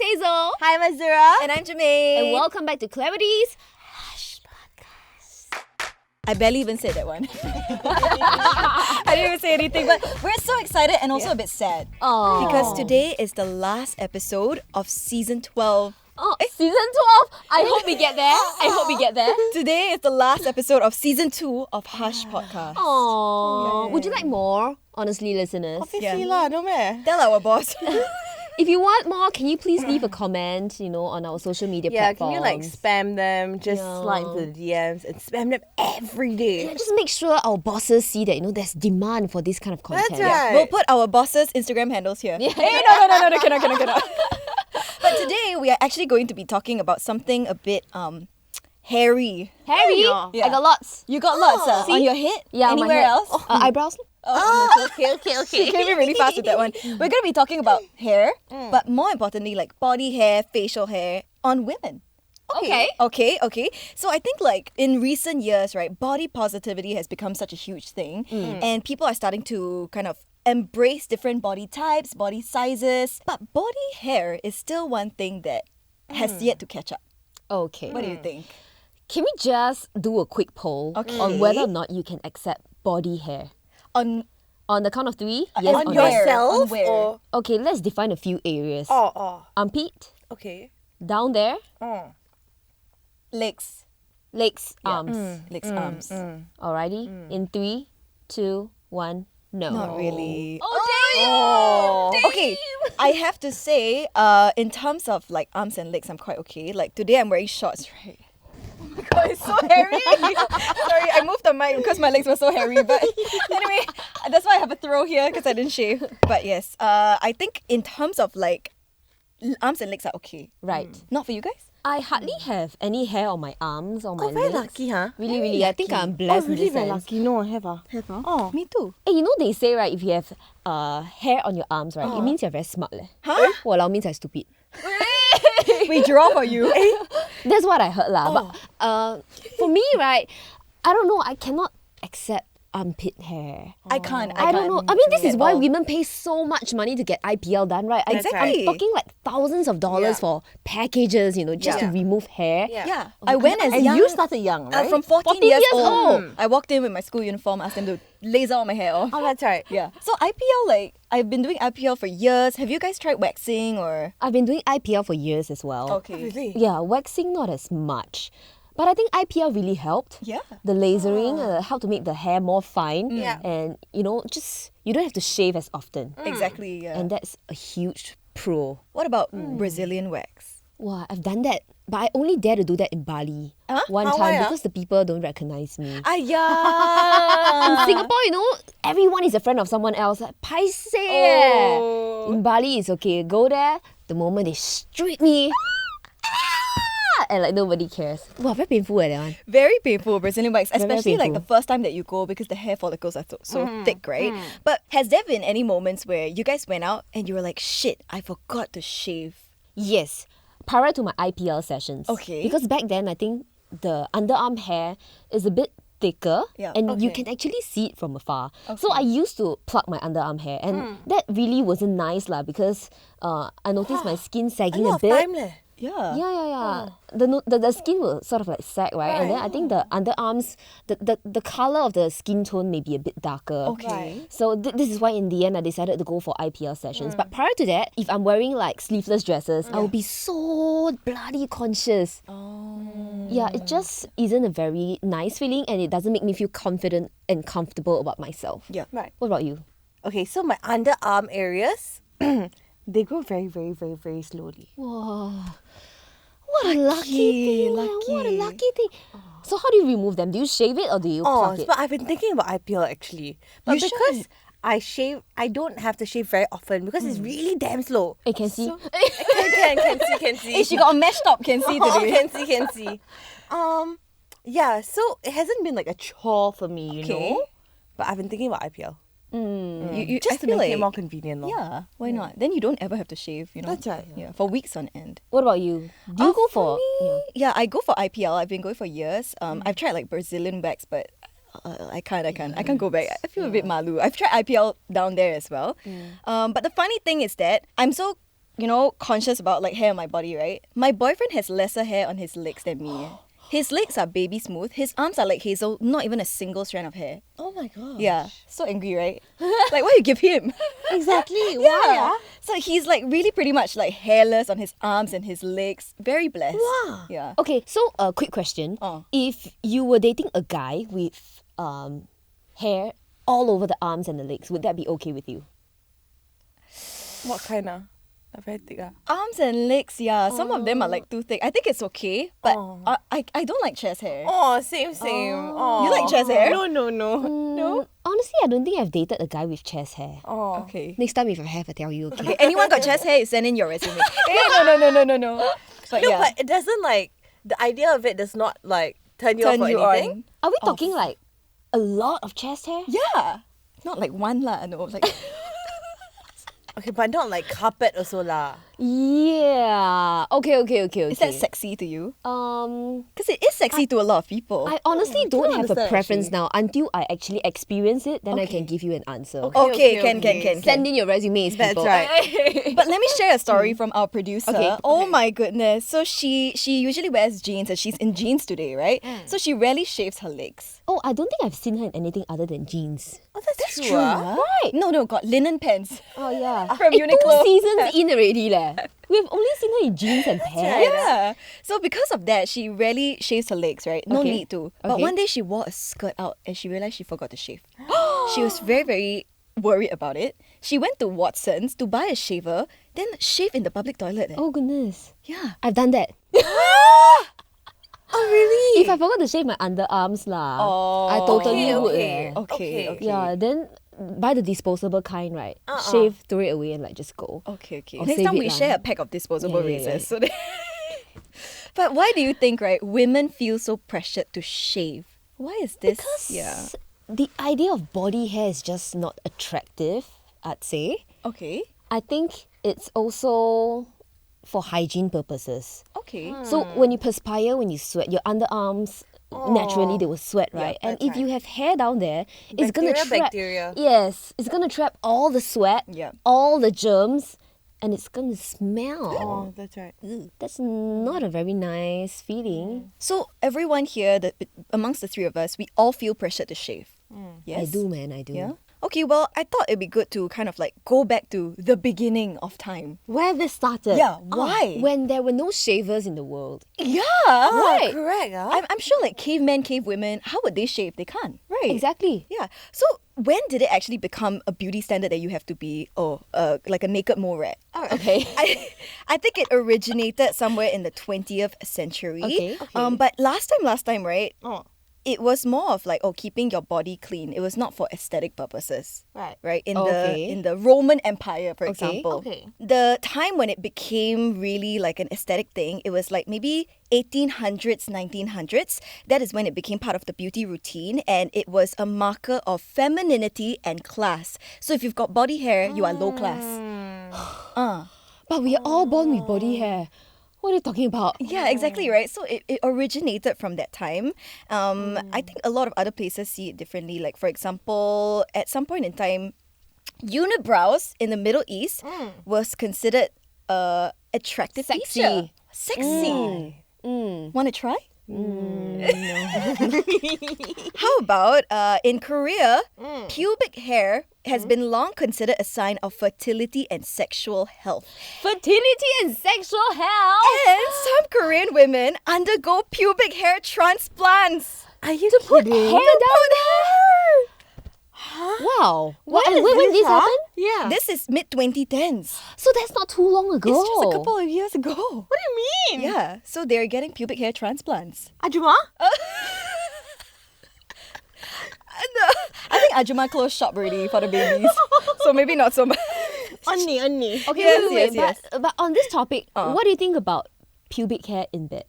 Hazel. Hi, Mazura. And I'm Jermaine. And welcome back to Clarity's I barely even said that one. I didn't even say anything, but we're so excited and also a bit sad. Oh. Because today is the last episode of season 12. Oh, season 12. I hope we get there. Today is the last episode of season 2 of Hush Podcast. Oh, would you like more? Honestly, listeners. Obviously lah, no meh. Tell our boss. If you want more, can you please leave a comment, on our social media Yeah, platforms? can you spam them? Just slide into the DMs and spam them every day. Yeah, just make sure our bosses see that, there's demand for this kind of content. That's right. We'll put our boss's Instagram handles here. Hey, no, cannot. But today we are actually going to be talking about something a bit hairy. Harry, Yeah. I got lots. You got lots on your head? Yeah, my Anywhere hair. else? Eyebrows? Okay. She came in really fast with that one. We're going to be talking about hair, but more importantly, body hair, facial hair on women. Okay. So I think in recent years, right, body positivity has become such a huge thing, and people are starting to kind of embrace different body types, body sizes, but body hair is still one thing that has yet to catch up. Okay. What do you think? Can we just do a quick poll on whether or not you can accept body hair? On On the count of 3? Yes On or no? yourself On where? or Okay, let's define a few areas. Armpit, okay. down there, legs, legs, arms. legs, arms. Alrighty? In 3, 2, 1, no. Not really. Oh, damn! Okay, I have to say, in terms of arms and legs, I'm quite okay. Today I'm wearing shorts, right? Oh my god, it's so hairy! Sorry, I moved the mic because my legs were so hairy. But anyway, that's why I have a throw here because I didn't shave. But yes, I think in terms of arms and legs are okay. Right. Not for you guys? I hardly have any hair on my arms or my Oh, very legs. lucky, huh? Really. I think I'm blessed in really this very sense. lucky. No, I have Oh. Me too. Hey, they say, right, if you have hair on your arms, right, it means you're very smart. Huh? Walao means I'm stupid. We draw for you. That's what I heard lah. But for me, right, I don't know. I cannot accept armpit hair. I can't. I don't know. I mean, this is why all. women pay so much money to get IPL done, right? Exactly. I'm talking thousands of dollars Yeah. for packages, just to remove hair. Yeah. I went as And young. you started young, right? From 14, 14 years old. I walked in with my school uniform, asked them to laser all my hair off. Oh, that's right. Yeah. So IPL, I've been doing IPL for years. Have you guys tried waxing or? I've been doing IPL for years as well. Okay. Really? Yeah, waxing not as much. But I think IPL really helped. Yeah. The lasering helped to make the hair more fine. Yeah. And, you don't have to shave as often. Exactly. Yeah. And that's a huge pro. what about Brazilian wax? Wow, I've done that. But I only dare to do that in Bali. One How, time why, because the people don't recognize me. In Ayah. Singapore, everyone is a friend of someone else. Like, paise. In Bali, it's okay. Go there, the moment they street me, and nobody cares. Wow, very painful that one. Very painful, Brazilian wax, Very especially painful. the first time that you go because the hair follicles are so thick, right? But has there been any moments where you guys went out and you were like, shit, I forgot to shave? Yes, prior to my IPL sessions. Okay. Because back then, I think the underarm hair is a bit thicker Yeah. and you can actually see it from afar. So I used to pluck my underarm hair and that really wasn't nice lah because I noticed my skin sagging a lot of bit. time leh. Yeah. Yeah. The skin will sort of sag, right? And then I think the underarms, the color of the skin tone may be a bit darker. Okay. So this is why in the end I decided to go for IPL sessions. But prior to that, if I'm wearing sleeveless dresses, I will be so bloody conscious. Yeah, it just isn't a very nice feeling and it doesn't make me feel confident and comfortable about myself. Yeah. Right. What about you? Okay, so my underarm areas, they grow very, very, very, very slowly. Wow. What a lucky thing. lucky. What a lucky thing. So how do you remove them? Do you shave it or do you pluck it? But I've been thinking about IPL actually. But You because should. I shave, I don't have to shave very often because it's really damn slow. I can see. Can see. Hey, she got a mesh top, can see Oh, today. can see. Yeah, so it hasn't been a chore for me, you Okay. know. But I've been thinking about IPL. I Just to feel make it like- more convenient. lor. Yeah, why not? Then you don't ever have to shave, That's right. Yeah, for weeks on end. What about you? Do you go for? Yeah, I go for IPL. I've been going for years. I've tried Brazilian wax, but I can't go back. I feel a bit malu. I've tried IPL down there as well. But the funny thing is that I'm so conscious about like hair on my body, right? My boyfriend has lesser hair on his legs than me. His legs are baby smooth. His arms are like hazel, not even a single strand of hair. Oh my god. Yeah, so angry, right? Like, why you give him? Exactly. Why? So he's like really pretty much like hairless on his arms and his legs. Very blessed. Wow. Yeah. Okay, so a quick question. Oh. If you were dating a guy with hair all over the arms and the legs, would that be okay with you? What kind of? Very thick. Arms and legs, yeah. Some of them are like too thick. I think it's okay, but I don't like chest hair. Oh, same. Oh. You like chest hair? No. No. Honestly, I don't think I've dated a guy with chest hair. Oh. Okay. Next time if I have, I tell you, okay? Okay, anyone got chest hair, you send in your resume. No. But No, yeah. but it doesn't like, the idea of it does not like turn you Turn off or you anything. on. Are we talking like a lot of chest hair? Yeah. Not like one lah, no. Like Okay, but not like carpet also lah. Yeah. Okay. is that sexy to you? Um, Because it is sexy to a lot of people. I honestly don't have a understand, preference actually. now. Until I actually experience it, then I Okay. can give you an answer. Okay, can. Send in your resumes, That's people. right. But let me share a story from our producer. Okay. Oh my goodness. So she usually wears jeans and she's in jeans today, right? So she rarely shaves her legs. Oh, I don't think I've seen her in anything other than jeans. Oh, that's true. Huh? Right. No, got linen pants. Oh yeah. From Two Uniqlo. seasons in already leh. We've only seen her in jeans and pants. Yeah. So because of that, she rarely shaves her legs, right? No Okay. need to. But Okay. one day she wore a skirt out and she realized she forgot to shave. She was very, very worried about it. She went to Watson's to buy a shaver, then shave in the public toilet. Oh goodness. Yeah. I've done that. Oh, really? If I forgot to shave my underarms lah, I totally would. okay. leh. Okay. Yeah, then buy the disposable kind, right? Shave, throw it away, and like just go. Okay. Or Next save time it we lah. share a pack of disposable Yeah. razors. So that But why do you think, right, women feel so pressured to shave? Why is this? Because the idea of body hair is just not attractive, I'd say. Okay. I think it's also for hygiene purposes. Okay. So when you perspire, when you sweat, your underarms naturally they will sweat, right? And that's if you have hair down there, it's gonna trap. Bacteria. Yes, it's gonna trap all the sweat, Yeah. all the germs, and it's gonna smell. Oh, that's right. That's not a very nice feeling. So everyone here, amongst the three of us, we all feel pressured to shave. Yes. I do, man. I do. Yeah. Okay, well, I thought it'd be good to kind of like go back to the beginning of time. Where this started? Yeah, why? When there were no shavers in the world. Yeah. Right. Correct. I'm sure like cavemen, cavewomen, how would they shave? They can't. Right. Exactly. Yeah. So when did it actually become a beauty standard that you have to be like a naked mole rat? Okay. I think it originated somewhere in the 20th century. Okay. But last time, right? It was more of like keeping your body clean. It was not for aesthetic purposes. Right. In the Roman Empire, for example. Okay. The time when it became really like an aesthetic thing, it was like maybe 1800s, 1900s. That is when it became part of the beauty routine, and it was a marker of femininity and class. So if you've got body hair, you are low class. But we are all born with body hair. What are you talking about? Yeah, exactly, right? So it originated from that time. I think a lot of other places see it differently. Like, for example, at some point in time, unibrows in the Middle East was considered attractive Sexy. feature. Sexy. Want to try? How about in Korea, pubic hair has been long considered a sign of fertility and sexual health. Fertility and sexual health. And some Korean women undergo pubic hair transplants. Are you Put kidding? hair down there. Wow. When this happened? Yeah. This is mid 2010s. So that's not too long ago. It's just a couple of years ago. What do you mean? Yeah, so they're getting pubic hair transplants. Ajuma? I think Ajuma closed shop already for the babies, so maybe not so much. Onni. Okay, Yes, wait. yes. But on this topic, what do you think about pubic hair in bed?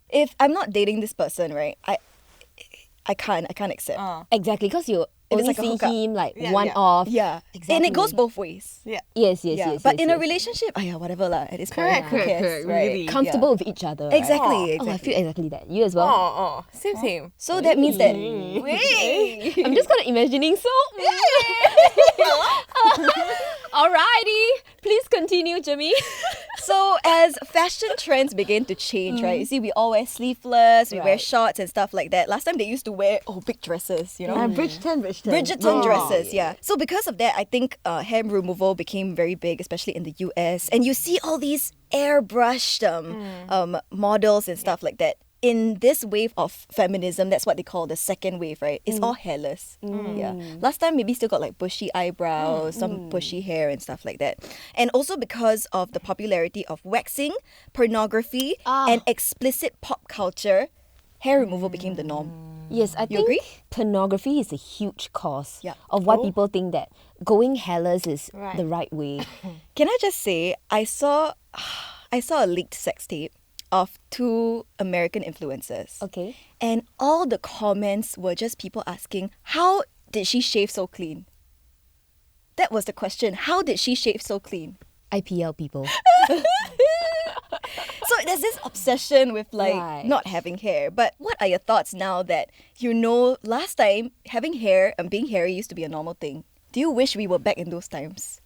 If I'm not dating this person, right, I can't accept. Exactly, because you If it's only like a see hookup. him like Yeah, one yeah. off. Yeah, Exactly. and it goes both ways. Yeah. Yes. But in a yes. relationship, whatever lah. At this point, Correct, who cares, correct, right? really. Comfortable with each other. Right? Exactly, Oh, I feel exactly that. You as well. Oh. Same. So that means that. I'm just kind of imagining. So. Alrighty, please continue, Jimmy. So as fashion trends begin to change, right? You see, we all wear sleeveless, we wear Right. shorts and stuff like that. Last time they used to wear big dresses, you know. Bridgerton dresses, yeah. So because of that, I think hair removal became very big, especially in the US. And you see all these airbrushed models and stuff like that. In this wave of feminism, that's what they call the second wave, right? It's all hairless. Yeah. Last time maybe still got like bushy eyebrows, some bushy hair and stuff like that. And also because of the popularity of waxing, pornography, and explicit pop culture, hair removal became the norm. Yes, I You think agree? pornography is a huge cause Yeah. of why people think that going hairless is the right way. Can I just say, I saw a leaked sex tape of two American influencers. Okay. And all the comments were just people asking, how did she shave so clean? That was the question. How did she shave so clean? IPL people. So there's this obsession with like Right. not having hair. But what are your thoughts now that you know last time having hair and being hairy used to be a normal thing? Do you wish we were back in those times?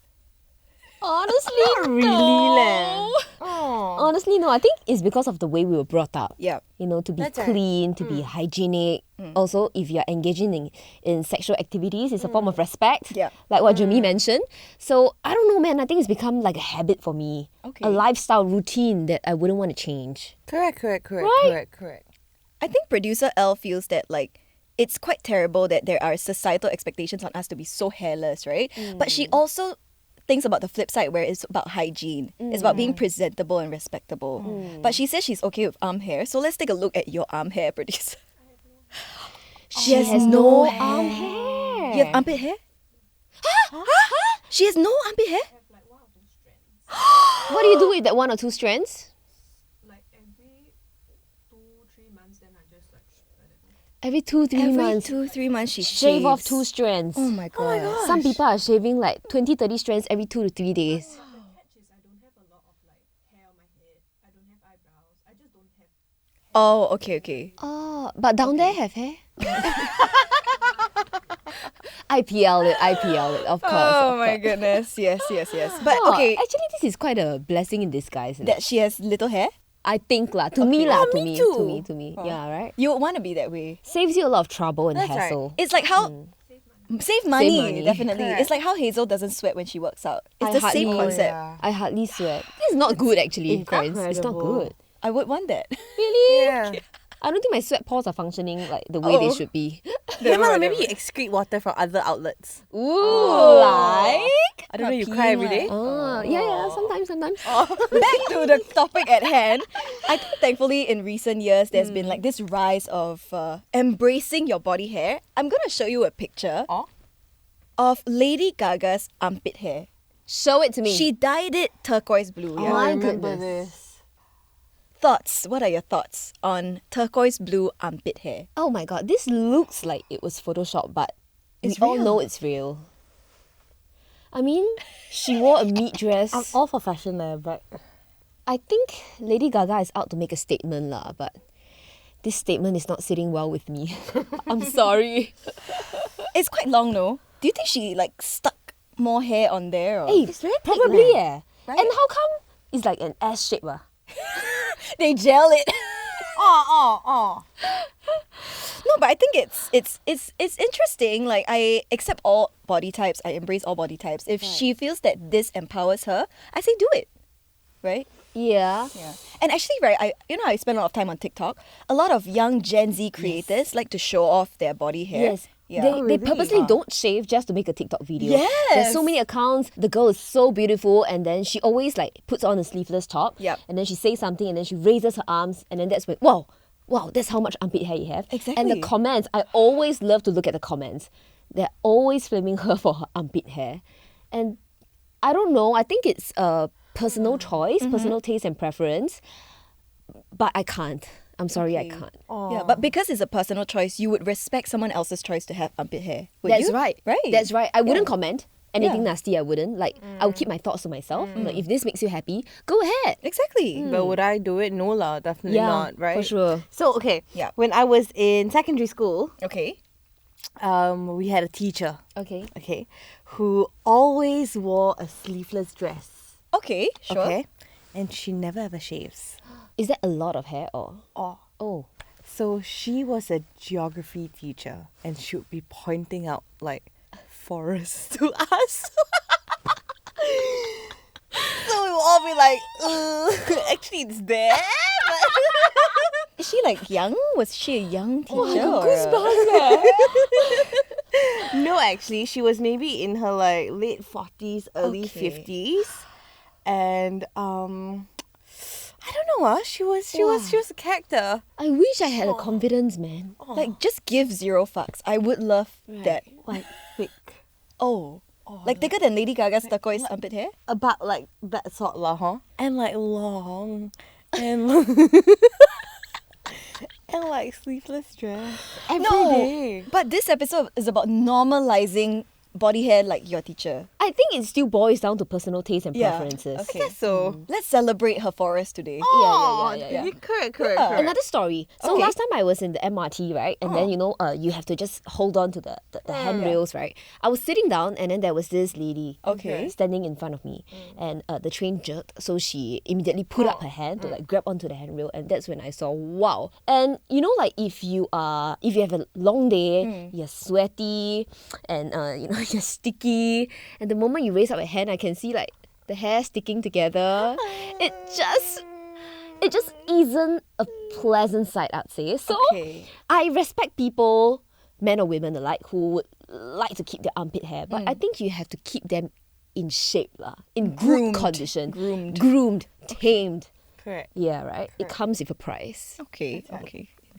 Honestly, no. Honestly, no. I think it's because of the way we were brought up. Yeah. You know, to be That's right. clean, to be hygienic. Also, if you're engaging in sexual activities, it's a form of respect. Yeah. Like what Jimmy mentioned. So, I don't know, man. I think it's become like a habit for me. Okay. A lifestyle routine that I wouldn't want to change. Correct. Right? I think producer L feels that like it's quite terrible that there are societal expectations on us to be so hairless, right? But she also thinks about the flip side where it's about hygiene. It's about being presentable and respectable. But she says she's okay with arm hair. So let's take a look at your arm hair, producer. She has no arm hair. You have armpit hair? She has no armpit hair? What do you do with that 1 or 2 strands? Like every 2-3 months, then I just like let it go. Every 2-3 months. 2-3 months she Shave off shaves. 2 strands. Oh my god. Some people are shaving like 20-30 strands every 2 to 3 days. The catch is I don't have a lot of like hair on my head. I don't have eyebrows. I just don't have. Oh, okay. Oh, but down there have hair? IPL it, of course. Oh of my course. goodness. Yes. But Oh, okay, actually, this is quite a blessing in disguise. Isn't it? that she has little hair. I think lah. To me lah. me too. To me. Yeah, right. You would want to be that way. Saves you a lot of trouble and That's right. hassle. It's like how save money, money. definitely. Correct. It's like how Hazel doesn't sweat when she works out. It's I the hardly- same Oh, concept. I hardly sweat. This is not good actually, friends. It's not incredible. good. I would want that. Really? Yeah. I don't think my sweat pores are functioning like the way they should be. Yeah, maybe you excrete water from other outlets. Ooh, like? I don't know, you cry every day? Oh, yeah, sometimes. Back to the topic at hand. I think thankfully in recent years there's been like this rise of embracing your body hair. I'm gonna show you a picture of Lady Gaga's armpit hair. Show it to me. She dyed it turquoise blue. Yeah? My I remember goodness. Thoughts? What are your thoughts on turquoise blue armpit hair? Oh my god, this looks like it was photoshopped, but It's we all real. know it's real. I mean, she wore a meat dress. I'm all for fashion there, but I think Lady Gaga is out to make a statement lah, but this statement is not sitting well with me. I'm sorry. It's quite long, no? Do you think she like stuck more hair on there? Or? Hey, It's very thick, probably leh. And how come it's like an S shape? They gel it. oh. No, but I think it's interesting. Like I accept all body types. I embrace all body types. If she feels that this empowers her, I say do it. Right? Yeah. Yeah. And actually, right, I spend a lot of time on TikTok. A lot of young Gen Z creators like to show off their body hair. Yes. Yeah. They really? purposely don't shave just to make a TikTok video. Yes. There's so many accounts. The girl is so beautiful, and then she always like puts on a sleeveless top. Yep. And then she says something, and then she raises her arms, and then that's when wow, that's how much armpit hair you have. And Exactly. the comments, I always love to look at the comments. They're always flaming her for her armpit hair, and I don't know. I think it's a personal choice, personal taste and preference, but I can't. I'm sorry, I can't. Yeah, but because it's a personal choice, you would respect someone else's choice to have armpit hair. Would That's you? right. Right. That's right. I wouldn't comment anything Yeah. nasty. I wouldn't. Like, I would keep my thoughts to myself. Like, if this makes you happy, go ahead. Exactly. But would I do it? No lah, definitely Yeah, not, right? for sure. So okay, Yeah. when I was in secondary school, Okay. we had a teacher, Okay. who always wore a sleeveless dress. Okay. Sure. Okay. and she never ever shaves. Is that a lot of hair or? Oh. Oh. So she was a geography teacher and she would be pointing out like forests to us. So we would all be like, actually it's there. Is she like young? Was she a young teacher? No, actually, she was maybe in her like late 40s, early Okay. 50s. And I don't know, she was a character. I wish I had a confidence, man. Like, just give zero fucks. I would love that. Like thick. Oh. Like thicker than Lady Gaga's turquoise armpit hair? About like that sort lah, huh? And like long. And and like sleeveless dress. Every day. But this episode is about normalizing body hair like your teacher. I think it still boils down to personal taste and Yeah, preferences. okay. Guess so. Let's celebrate her forest today. Yeah. Correct. Another story. So Okay. last time I was in the MRT, right? And then, you have to just hold on to the handrails, right? I was sitting down and then there was this lady Okay. standing in front of me. And the train jerked. So she immediately put up her hand to like grab onto the handrail. And that's when I saw, wow. And like if you have a long day, you're sweaty and, you're sticky. And the moment you raise up a hand, I can see like the hair sticking together. It just isn't a pleasant sight, I'd say. So Okay. I respect people, men or women alike, who would like to keep their armpit hair, but I think you have to keep them in shape, in good condition, groomed, tamed. Correct. Yeah, right. It comes with a price. Okay.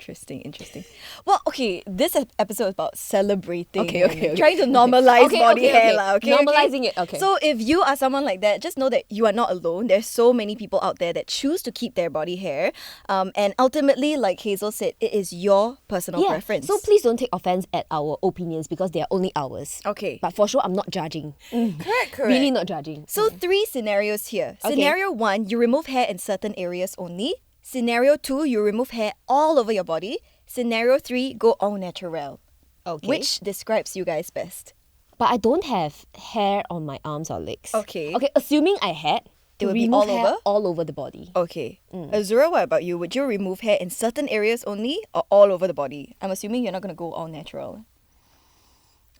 Interesting. Well, okay, this episode is about celebrating. and trying to normalize body hair. lah, okay? Normalizing it, okay. So if you are someone like that, just know that you are not alone. There's so many people out there that choose to keep their body hair. And ultimately, like Hazel said, it is your personal preference. So please don't take offense at our opinions because they are only ours. Okay. But for sure, I'm not judging. Correct. Really not judging. So 3 scenarios here. Okay. Scenario 1, you remove hair in certain areas only. Scenario 2, you remove hair all over your body. Scenario 3, go au naturel. Okay. Which describes you guys best? But I don't have hair on my arms or legs. Okay. Okay, assuming I had, It to would be remove all hair over? all over the body. Okay. Azura, what about you? Would you remove hair in certain areas only or all over the body? I'm assuming you're not going to go all natural.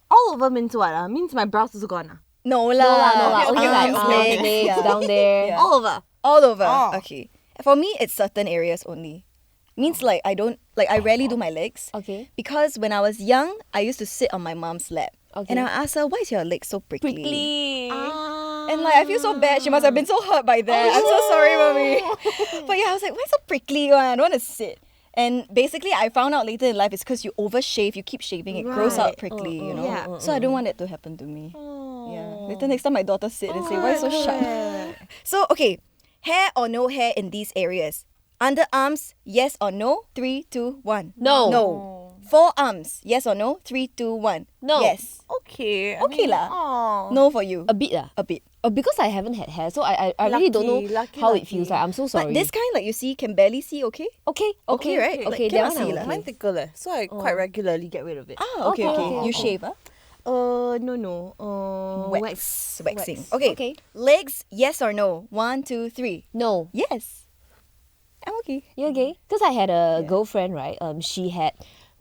All over means what? Means my brows is gone. No No lah. Only Okay, like okay, arms, okay. legs, Yeah. down there. Yeah. All over. All over. Oh. Okay. For me, it's certain areas only. Means like I rarely do my legs. Okay. Because when I was young, I used to sit on my mom's lap. Okay. And I asked her, why is your leg so prickly? Prickly. And like I feel so bad. She must have been so hurt by that. I'm so sorry, mommy. But yeah, I was like, why so prickly? I don't want to sit. And basically, I found out later in life it's because you overshave, you keep shaving, it grows out prickly, you know. Yeah. So I don't want it to happen to me. Yeah. Later next time my daughter sit and say, why so sharp? So okay, hair or no hair in these areas? Underarms, yes or no? 3, 2, 1. No. No. Forearms, yes or no? 3, 2, 1. No. Yes. Okay. Okay lah. Oh. No for you. A bit lah. A bit. Because I haven't had hair, so I really don't know how it feels like. I'm so sorry. But this kind like you see can barely see, okay? okay, right? Like, Okay, cannot that one see I'm lah. okay. Mine tickle so I quite regularly get rid of it. Ah, okay. Okay. You shave, huh? No. Waxing. Wax. Okay. Okay. Legs, yes or no? 1, 2, 3. No. Yes. I'm okay. You okay? Because I had a girlfriend, right? She had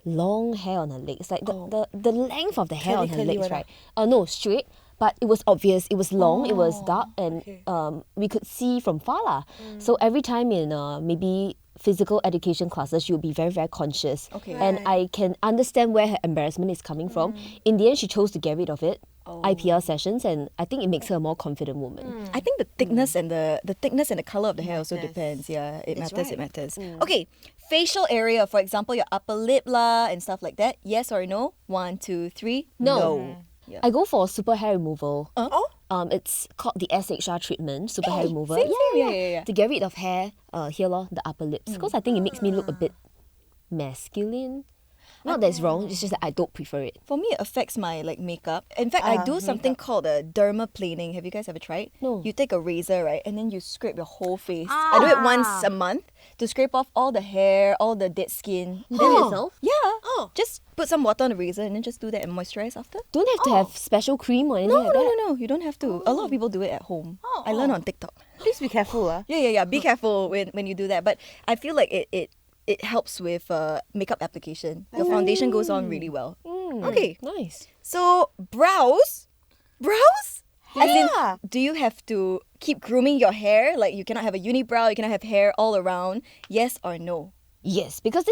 long hair on her legs, like the length of the hair on her Curly legs, one right? No, straight. But it was obvious. It was long. It was dark, and we could see from far lah. So every time in maybe physical education classes, she would be very, very conscious. Okay. And I can understand where her embarrassment is coming from. In the end, she chose to get rid of it. IPL sessions, and I think it makes her a more confident woman. I think the thickness and the thickness and the color of the hair also depends. Yeah, it matters. It matters. Okay, facial area, for example, your upper lip lah and stuff like that. Yes or no? 1, 2, 3. No. Yeah. I go for super hair removal. Oh. It's called the SHR treatment, super hair removal. same, yeah. To get rid of hair here lor, the upper lips. Because I think it makes me look a bit masculine. Not that it's wrong, it's just that I don't prefer it. For me, it affects my like makeup. In fact, I do something called a dermaplaning. Have you guys ever tried? No. You take a razor, right, and then you scrape your whole face. I do it once a month to scrape off all the hair, all the dead skin. Do it yourself? Yeah. Just put some water on the razor and then just do that and moisturize after. Don't have to have special cream or anything No, like that. no. You don't have to. A lot of people do it at home. I learned on TikTok. Please be careful. Yeah. Be careful when you do that. But I feel like it helps with makeup application. Your foundation goes on really well. Okay. Nice. So brows? As in, Yeah. do you have to keep grooming your hair? Like you cannot have a unibrow, you cannot have hair all around. Yes or no? Yes, because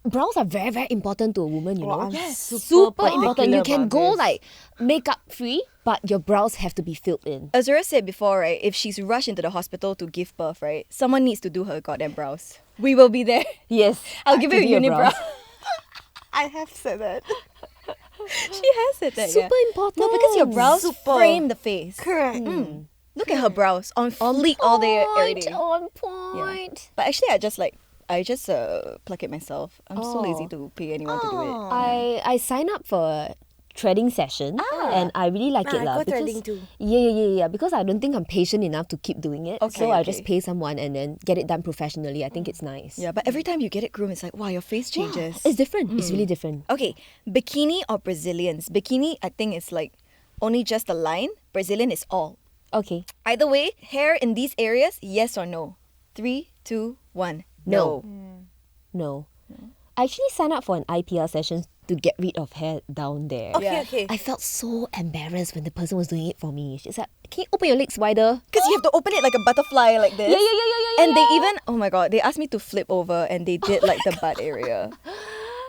brows are very, very important to a woman, you know. I'm Super important. You particular can about go this. like makeup free, but your brows have to be filled in. Azura said before, right, if she's rushed into the hospital to give birth, right, someone needs to do her goddamn brows. We will be there. Yes. I'll give you a to do your unibrow. brows. I have said that. She has said that. Super yeah. important. No, because your brows Super. frame the face. Correct. Look at her brows on fleek all day, every day. On point. But actually, I just pluck it myself. I'm so lazy to pay anyone to do it. I signed up for a threading session and I really like it I lah. go Because threading too. Yeah. Because I don't think I'm patient enough to keep doing it. Okay, so I okay. just pay someone and then get it done professionally. I think it's nice. Yeah, but every time you get it groomed, it's like, wow, your face changes. It's different. It's really different. Okay, bikini or Brazilians? Bikini, I think, is like only just a line. Brazilian is all. Okay. Either way, hair in these areas, yes or no? 3, 2, 1. No. No. I actually signed up for an IPL session to get rid of hair down there. Okay. I felt so embarrassed when the person was doing it for me. She's like, can you open your legs wider? Because you have to open it like a butterfly like this. Yeah. And they even, oh my god, they asked me to flip over and they did like the butt area.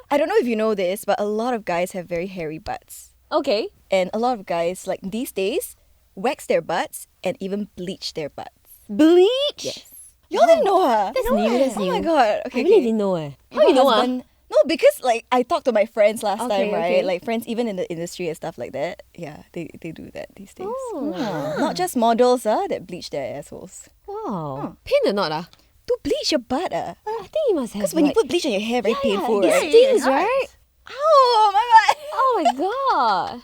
I don't know if you know this, but a lot of guys have very hairy butts. Okay. And a lot of guys, like these days, wax their butts and even bleach their butts. Bleach? Yes. Y'all didn't know her? That's new, that's Oh my new. god. I Okay, really okay. didn't know eh. How Your you know husband- No, because like I talked to my friends last Okay, time, right? okay. Like friends even in the industry and stuff like that. Yeah, they do that these days. Oh. Not just models that bleach their assholes. Wow. Pain or not ah? To bleach your butt I think you must have Because when you like, put bleach on your hair, very painful, it right? stings, right? Oh my god. Oh my god.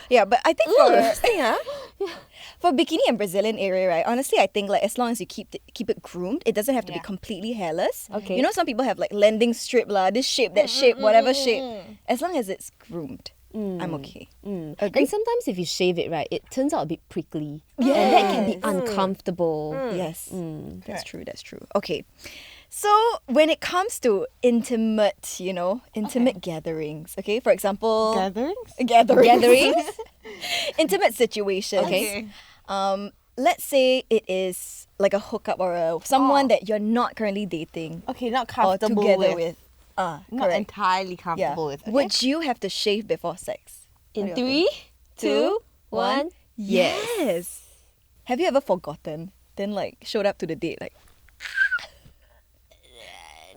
Yeah, but I think for bikini and Brazilian area, right? Honestly, I think like as long as you keep it groomed, it doesn't have to be completely hairless. Okay. You know, some people have like landing strip lah, this shape, that shape, whatever shape. As long as it's groomed, I'm okay. And Agree? sometimes if you shave it right, it turns out a bit prickly. And that can be uncomfortable. Yes, that's true. That's true. Okay. So when it comes to intimate gatherings, okay, for example, gatherings, intimate situations. Okay. Let's say it is like a hookup or someone that you're not currently dating Okay, not or comfortable together with. with. Not Correct. entirely Yeah. comfortable with. Okay? Would you have to shave before sex? In What do you 3, 2, 1. Yes. Have you ever forgotten? Then like showed up to the date like.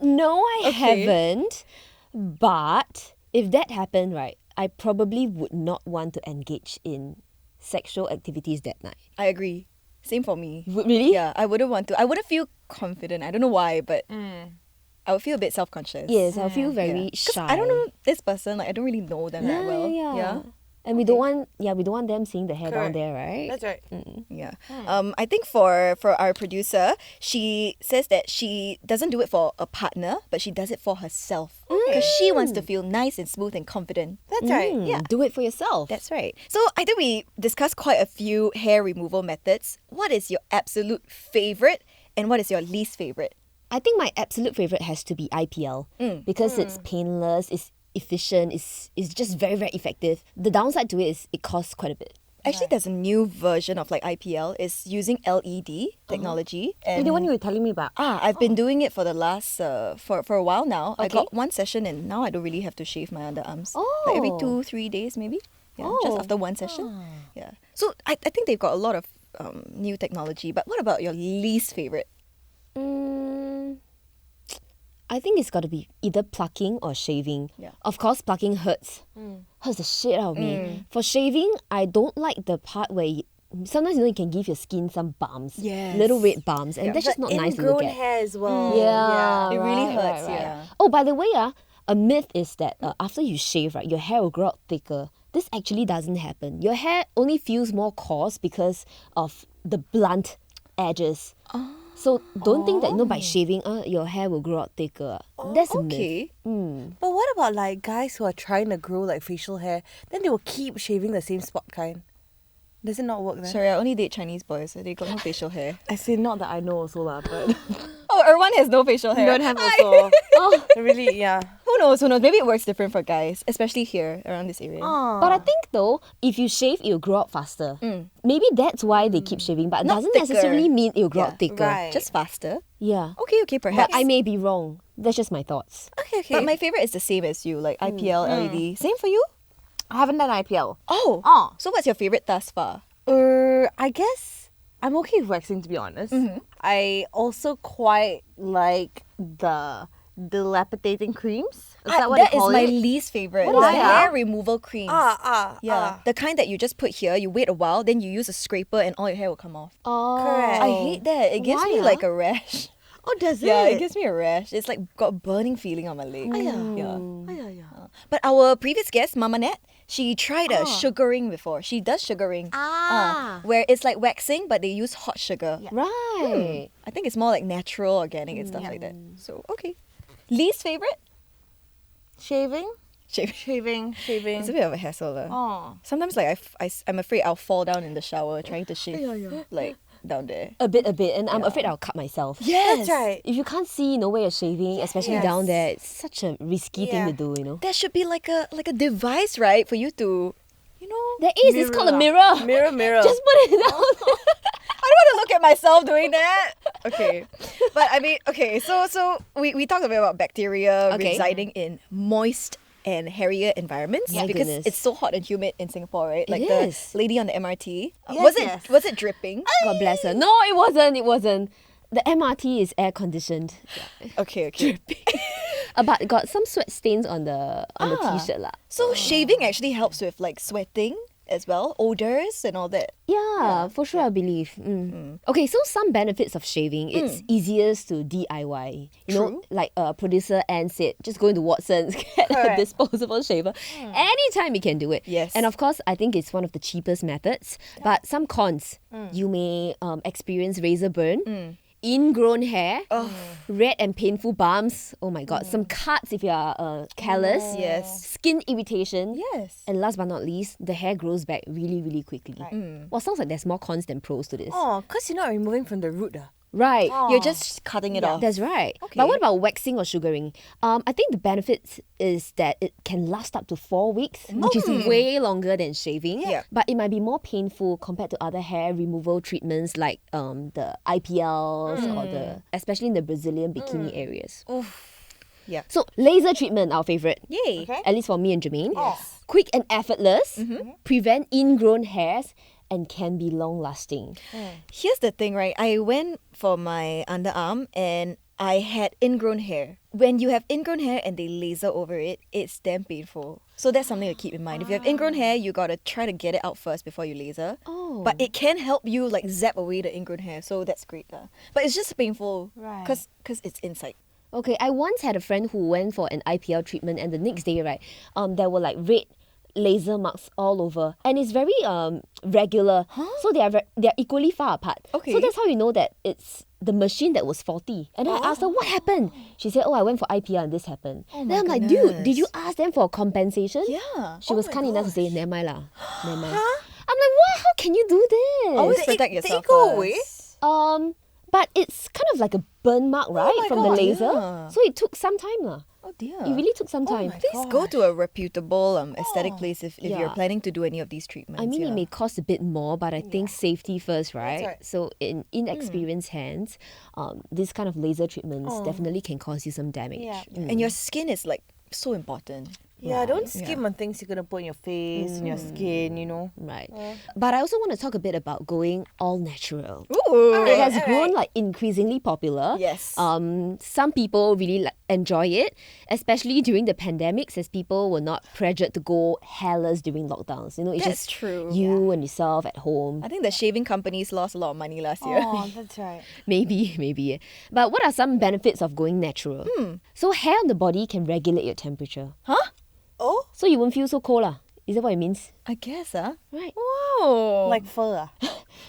No, I Okay. haven't. But if that happened, right, I probably would not want to engage in sexual activities that night. I agree. Same for me. Really? Yeah, I wouldn't want to. I wouldn't feel confident. I don't know why, but I would feel a bit self-conscious. Yes, I'll feel very 'Cause shy. I don't know this person. Like I don't really know them that well. Yeah. And we don't want them seeing the hair down Correct. there, right? That's right. Yeah. I think for our producer, she says that she doesn't do it for a partner, but she does it for herself because she wants to feel nice and smooth and confident. That's right. Yeah. Do it for yourself. That's right. So I think we discussed quite a few hair removal methods. What is your absolute favorite and what is your least favorite? I think my absolute favorite has to be IPL because it's painless, it's efficient, it's just very, very effective. The downside to it is it costs quite a bit. Actually, there's a new version of like IPL. It's using LED technology. And The one you were telling me about. I've been doing it for the last for a while now. I Okay. got one session and now I don't really have to shave my underarms. Like every 2-3 days maybe. Yeah, just after one session. Yeah. So I think they've got a lot of new technology. But what about your least favorite? I think it's got to be either plucking or shaving. Yeah. Of course, plucking hurts. Hurts the shit out of me. For shaving, I don't like the part where sometimes you can give your skin some bumps. Yes. Little red bumps. And that's just not nice to look Ingrown at. hair as well. Yeah. It really right, hurts, right, right. yeah. Oh, by the way, a myth is that after you shave, right, your hair will grow out thicker. This actually doesn't happen. Your hair only feels more coarse because of the blunt edges. So don't think that by shaving, your hair will grow out thicker. That's a myth. Okay. But what about like guys who are trying to grow like facial hair, then they will keep shaving the same spot kind? Does it not work then? Sorry, I only date Chinese boys, so they got no facial hair. I say not that I know also lah, but Oh, Erwan has no facial hair. don't have also. Oh. Really, yeah. Who knows? Maybe it works different for guys, especially here around this area. But I think though, if you shave, it'll grow out faster. Maybe that's why they keep shaving, but it Not doesn't thicker. necessarily mean it'll grow Yeah, out thicker. right. Just faster. Yeah. Okay, perhaps. But I may be wrong. That's just my thoughts. Okay. But my favorite is the same as you, like IPL, LED. Same for you? I haven't done IPL. Oh. So what's your favorite thus far? I guess I'm okay with waxing, to be honest. I also quite like the dilapidating creams. Is that what that they call is my it? least favorite. What the is that? hair removal creams. Yeah, the kind that you just put here, you wait a while, then you use a scraper and all your hair will come off. Oh. Correct. I hate that. It gives Why, me ah? like a rash. Oh, does Yeah, it? it gives me a rash. It's like got a burning feeling on my leg. Yeah. Yeah. But our previous guest, Mama Nat, she tried sugaring before. She does sugaring. Where it's like waxing, but they use hot sugar. Right. I think it's more like natural, organic and stuff like that. So, okay. Least favorite? Shaving? Shaving. Shaving. It's a bit of a hassle. Lah. Oh. Sometimes like I'm afraid I'll fall down in the shower trying to shave like down there. A bit, and I'm afraid I'll cut myself. Yes. That's right. If you can't see, where you're shaving, especially down there, it's such a risky thing to do, There should be like a device, right, for you to, There is, it's called a mirror. Mirror. Just put it down. I don't want to look at myself doing that. Okay. But I mean, okay, so we talked a bit about bacteria Okay. residing in moist and hairier environments My because goodness. it's so hot and humid in Singapore, right? Like It the is. lady on the MRT. Yes. Was it dripping? God bless her. No, it wasn't. The MRT is air conditioned. Okay. But got some sweat stains on the t-shirt lah. So shaving actually helps with like sweating as well, odors and all that. Yeah, for sure, I believe. Okay, so some benefits of shaving. It's easiest to DIY. You know, like producer Anne said, just go into Watson's, get a disposable shaver. Anytime you can do it. Yes. And of course, I think it's one of the cheapest methods. But some cons. You may experience razor burn. Ingrown hair, red and painful bumps. Oh my god, some cuts if you are callous. Yes. Skin irritation. Yes. And last but not least, the hair grows back really, really quickly. Well, sounds like there's more cons than pros to this. Oh, because you're not removing from the root. Right. You're just cutting it off. That's right. Okay. But what about waxing or sugaring? I think the benefits is that it can last up to 4 weeks, which is way longer than shaving. Yeah. But it might be more painful compared to other hair removal treatments like the IPLs or especially in the Brazilian bikini areas. Yeah. So laser treatment, our favorite. Yay. At least for me and Jermaine. Quick and effortless, prevent ingrown hairs, and can be long lasting. Here's the thing, right? I went for my underarm and I had ingrown hair. When you have ingrown hair and they laser over it, it's damn painful. So that's something to keep in mind. If you have ingrown hair, you gotta try to get it out first before you laser. Oh. But it can help you like zap away the ingrown hair, so that's great. But it's just painful because it's inside. Okay, I once had a friend who went for an IPL treatment, and the next day, right, there were like red laser marks all over, and it's very regular. So they're equally far apart. Okay. So that's how you know that it's the machine that was faulty. And then I asked her what happened. She said, "Oh, I went for IPL and this happened." Then I'm like, "Dude, did you ask them for compensation?" Yeah. She was kind enough to say, "Never mind lah, never mind." I'm like, "What? How can you do this?" Always Did protect it yourself go first. away? But it's kind of like a burn mark, right, my from the God, laser. yeah. So it took some time lah. Oh dear. It really took some time. Please go to a reputable aesthetic place if you're Yeah. planning to do any of these treatments. I mean, yeah. it may cost a bit more, but I think safety first, right? right. So in inexperienced hands, this kind of laser treatments definitely can cause you some damage. Yeah. And your skin is like so important. Yeah, don't skim on things you're gonna put in your face, in your skin, you know. Right. But I also want to talk a bit about going all natural. Ooh. It has grown like increasingly popular. Yes. Some people really enjoy it, especially during the pandemics, as people were not pressured to go hairless during lockdowns. You know, it's That's just true. you and yourself at home. I think the shaving companies lost a lot of money last year. Oh, that's right. Maybe. But what are some benefits of going natural? So hair on the body can regulate your temperature. Huh? Oh, So you won't feel so cold lah. Is that what it means? I guess, huh? Right. Wow. Like fur.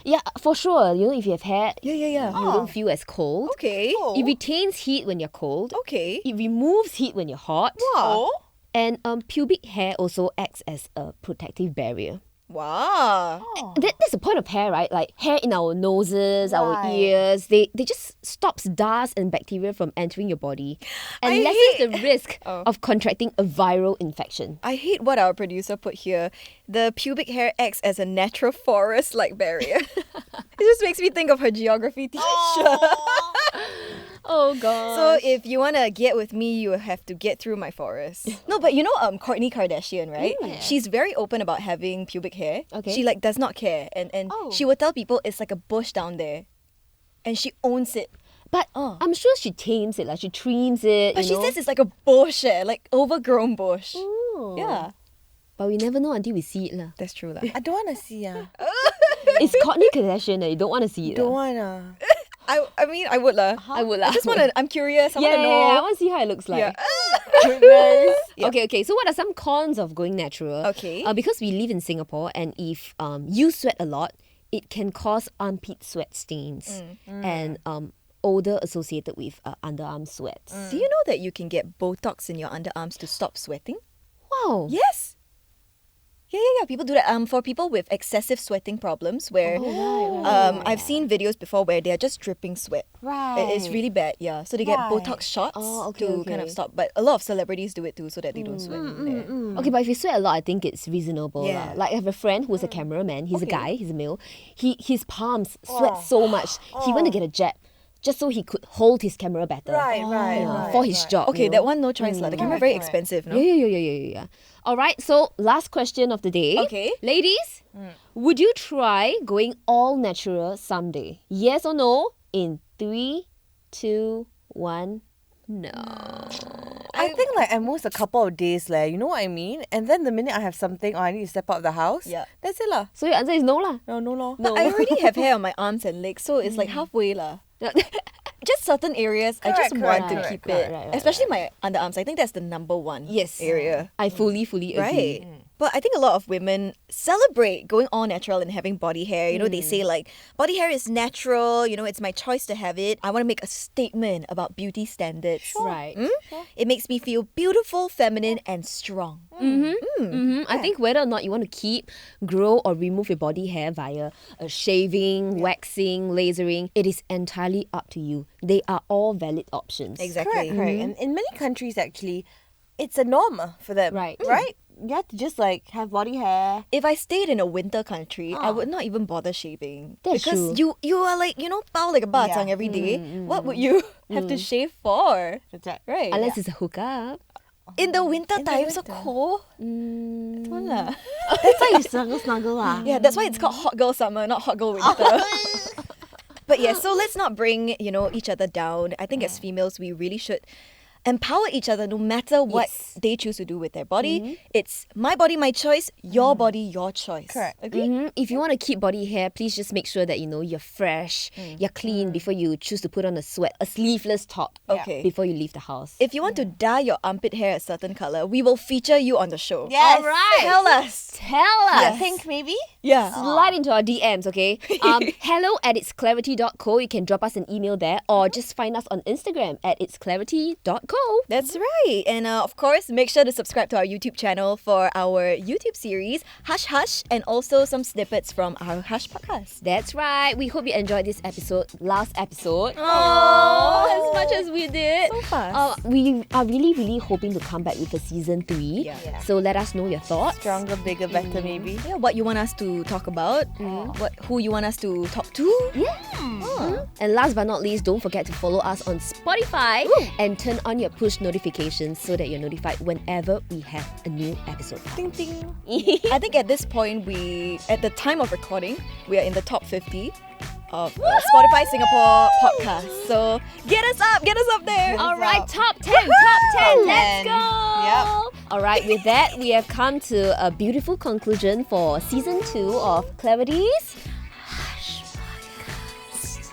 Yeah, for sure. You know, if you have hair, yeah. you don't feel as cold. Okay. It retains heat when you're cold. Okay. It removes heat when you're hot. Wow. And pubic hair also acts as a protective barrier. Wow. That's the point of hair, right? Like hair in our noses, our Right. ears, they just stops dust and bacteria from entering your body and I lessens hate- the risk of contracting a viral infection. I hate what our producer put here. The pubic hair acts as a natural forest-like barrier. It just makes me think of her geography teacher. Oh god. So if you wanna get with me, you have to get through my forest. No, but you know, Kourtney Kardashian, right? She's very open about having pubic hair. Okay. She like does not care, and she would tell people it's like a bush down there, and she owns it. But I'm sure she tames it, like she trims it. But you she know? says it's like a bush, like overgrown bush. Oh. Yeah, But we never know until we see it. lah. that's true lah. I don't want to see. It's Kourtney Kardashian. You don't want to see it. Don't lah. want to. I mean, I would lah. I would lah. I just wanna. I'm curious. I Yeah, wanna know. I want to see how it looks like. Yeah. Goodness. Okay. So what are some cons of going natural? Okay. Because we live in Singapore, and if you sweat a lot, it can cause armpit sweat stains and odor associated with underarm sweats. Do you know that you can get Botox in your underarms to stop sweating? Wow. Yes. Yeah. People do that. For people with excessive sweating problems, where I've seen videos before where they're just dripping sweat. Right. It's really bad. Yeah. So they get Right. Botox shots to kind of stop. But a lot of celebrities do it too, so that they don't sweat in there. Okay, but if you sweat a lot, I think it's reasonable. Yeah. lah. Like I have a friend who's a cameraman. He's a guy. He's a male. His palms sweat so much. He went to get a jab just so he could hold his camera better. Right. For his job. Okay, you that know? one no choice lah. The camera very expensive, no? Yeah. All right, so last question of the day. Okay. Ladies, would you try going all natural someday? Yes or no? In 3, 2, 1, no. I think like at most a couple of days, you know what I mean? And then the minute I have something or I need to step out of the house, Yeah. that's it lah. So your answer is no lah. No lor. But I already have hair on my arms and legs, so it's like halfway lah. Just certain areas, I just want to correct, keep correct, it. right, Especially my underarms. I think that's the number one Yes. area. I fully agree. Right. But I think a lot of women celebrate going all natural and having body hair. You know, they say like, body hair is natural, you know, it's my choice to have it. I want to make a statement about beauty standards. Right. It makes me feel beautiful, feminine, and strong. I think whether or not you want to keep, grow, or remove your body hair via shaving, waxing, lasering, it is entirely up to you. They are all valid options. Exactly. Correct. And in many countries, actually, it's a norm for them. Right. Right? You have to just like have body hair. If I stayed in a winter country, I would not even bother shaving. That's because true. you are like, you know, pao like a batang every day. What would you have to shave for? That's right. Right. Unless it's a hookup. in the winter time, so winter. cold. Mm. That's why you snuggle lah. Yeah, that's why it's called hot girl summer, not hot girl winter. But yeah, so let's not bring, you know, each other down. I think as females, we really should empower each other no matter what Yes. they choose to do with their body. It's my body, my choice, your body, your choice. Correct. Agree? If you want to keep body hair, please just make sure that you know you're fresh, you're clean before you choose to put on a sleeveless top. Okay. Before you leave the house. If you want to dye your armpit hair a certain color, we will feature you on the show. Yes. All right. Tell us. Tell us. Pink maybe? Yeah. Slide into our DMs, okay? hello@itsclarity.co. You can drop us an email there or just find us on Instagram at itsclarity.co. That's right. And of course, make sure to subscribe to our YouTube channel for our YouTube series, Hush Hush, and also some snippets from our Hush podcast. That's right. We hope you enjoyed this last episode. As much as we did. So fast. We are really, really hoping to come back with a season 3. Yeah. So let us know your thoughts. Stronger, bigger, better maybe. Yeah, what you want us to talk about, who you want us to talk to. And last but not least, don't forget to follow us on Spotify and turn on your push notifications so that you're notified whenever we have a new episode. Ting ting. I think at this point, at the time of recording, we are in the top 50 of Spotify Singapore podcast. So get us up there. All right, top 10, top 10, let's go. Yep. All right, with that, we have come to a beautiful conclusion for season 2 of Clarity's Hush Podcast.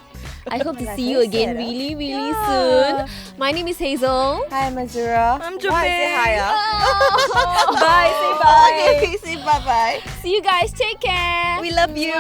I hope to see you again really, really soon. My name is Hazel. Hi, I'm Azura. I'm Why say hi? Bye. Say bye. Okay, say bye-bye. See you guys. Take care. We love you.